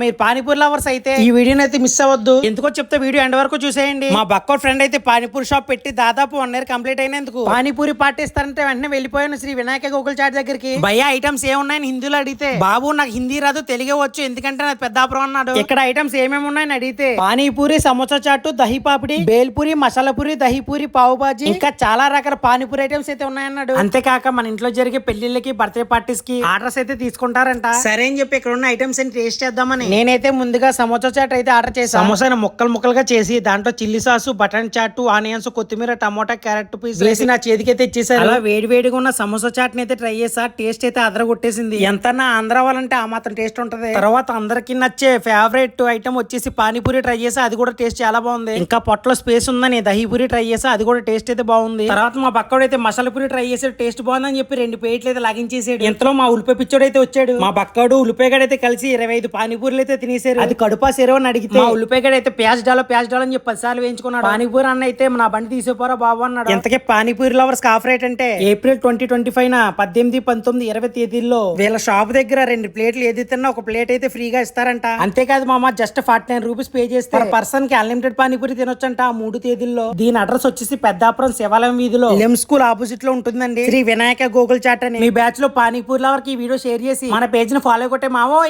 మీరు పానీపూరి లవర్స్ అయితే ఈ వీడియోని అయితే మిస్ అవ్వద్దు. ఎందుకో చెప్తే వీడియో ఎండ్ వరకు చూసేయండి. మా బక్క ఫ్రెండ్ అయితే పానీపూరి షాప్ పెట్టి దాదాపు 1 year కంప్లీట్ అయినందుకు పానీపూరి పార్టీస్తారంటే వెంటనే వెళ్ళిపోయాను శ్రీ వినాయక గోకుల్ చాట్ దగ్గరికి. భయ్యా ఐటమ్స్ ఏమున్నాయని హిందీలో అడిగితే, బాబు నాకు హిందీ రాదు తెలుగే వచ్చు ఎందుకంటే నాకు పెద్దాపురం అన్నాడు. ఇక్కడ ఐటమ్స్ ఏమేమి ఉన్నాయని అడిగితే పానీపూరి, సమోసా చాటు, దహి పాపిడి, బేల్పూరి, మసాలా పూరి, దహి పూరి, పావు బాజీ, ఇంకా చాలా రకాల పానీపూరి ఐటమ్స్ అయితే ఉన్నాయన్నాడు. అంతేకాక మన ఇంట్లో జరిగే పెళ్లిళ్ళకి, బర్త్డే పార్టీస్ కి ఆర్డర్స్ అయితే తీసుకుంటారంట. సరే అని చెప్పి ఇక్కడ ఉన్న ఐటమ్స్ అని టేస్ట్ చేద్దామని నేనైతే ముందుగా సమోసా చాట్ అయితే ఆర్డర్ చేశాను. సమోసాను ముక్కలు ముక్కలుగా చేసి దాంట్లో చిల్లీ సాసు, బటన్ చాటు, ఆనియన్స్, కొత్తిమీర, టమోటా, క్యారెట్ పీస్ వేసి నా చేతికి అయితే ఇచ్చేసారు. అలా వేడి వేడిగా ఉన్న సమోసా చాట్ ని అయితే ట్రై చేసా. టేస్ట్ అయితే అదరగొట్టేసింది. ఎంతన్నా ఆంధ్ర వాళ్ళంటే ఆ మాత్రం టేస్ట్ ఉంటది. తర్వాత అందరికి నచ్చే ఫేవరెట్ ఐటమ్ వచ్చేసి పానీపూరి ట్రై చేసా. అది కూడా టేస్ట్ చాలా బాగుంది. ఇంకా పొట్టలో స్పేస్ ఉందని దహీపూరి ట్రై చేసా. అది కూడా టేస్ట్ అయితే బాగుంది. తర్వాత మా పక్కడు అయితే మసాలా పూరి ట్రై చేసాడు. టేస్ట్ బాగుందని చెప్పి 2 ప్లేట్లు అయితే లాగించేసాడు. ఇంతలో మా ఉల్లిపాయ పిచ్చోడు అయితే వచ్చాడు. మా పక్కడు ఉల్లిపాయగాడు అయితే కలిసి 25 పానీపూరీలు అయితే తినేసారు. అది కడుపా సేరవని అడిగితే మా ఉల్లిపాయగాడు అయితే ప్యాజ్ డాలో అని చెప్పి 10 సార్లు వేయించుకున్నాడు. పానీపూరి అన్న అయితే నా బండి తీసేపోరా బాబు అన్నాడు. ఎంతకే పానీపూరి లవర్స్ ఆఫర్ రేట్ అంటే ఏప్రిల్ 2025 18, 19, 20 తేదీల్లో వీళ్ళ షాప్ దగ్గర 2 ప్లేట్లు ఏది తిన్నా 1 ప్లేట్ అయితే ఫ్రీగా ఇస్తారంట. అంతేకాదు మామ, జస్ట్ 49 రూపీస్ పే చేస్తే పర్సన్ కి అన్లిమిటెడ్ పానీపూరి తినొచ్చంట ఆ 3 తేదీల్లో. దీని అడ్రస్ వచ్చేసి పెద్దాపురం శివాలయం వీధిలో లెమ్ స్కూల్ ఆపోజిట్ లో ఉంటుందండి. శ్రీ వినాయక గోకుల్ చాట్ అని. మీ బ్యాచ్ లో పానీపూరి లవర్ కి ఈ వీడియో షేర్ చేసి మన పేజ్ ని ఫాలో కొట్టే మావో.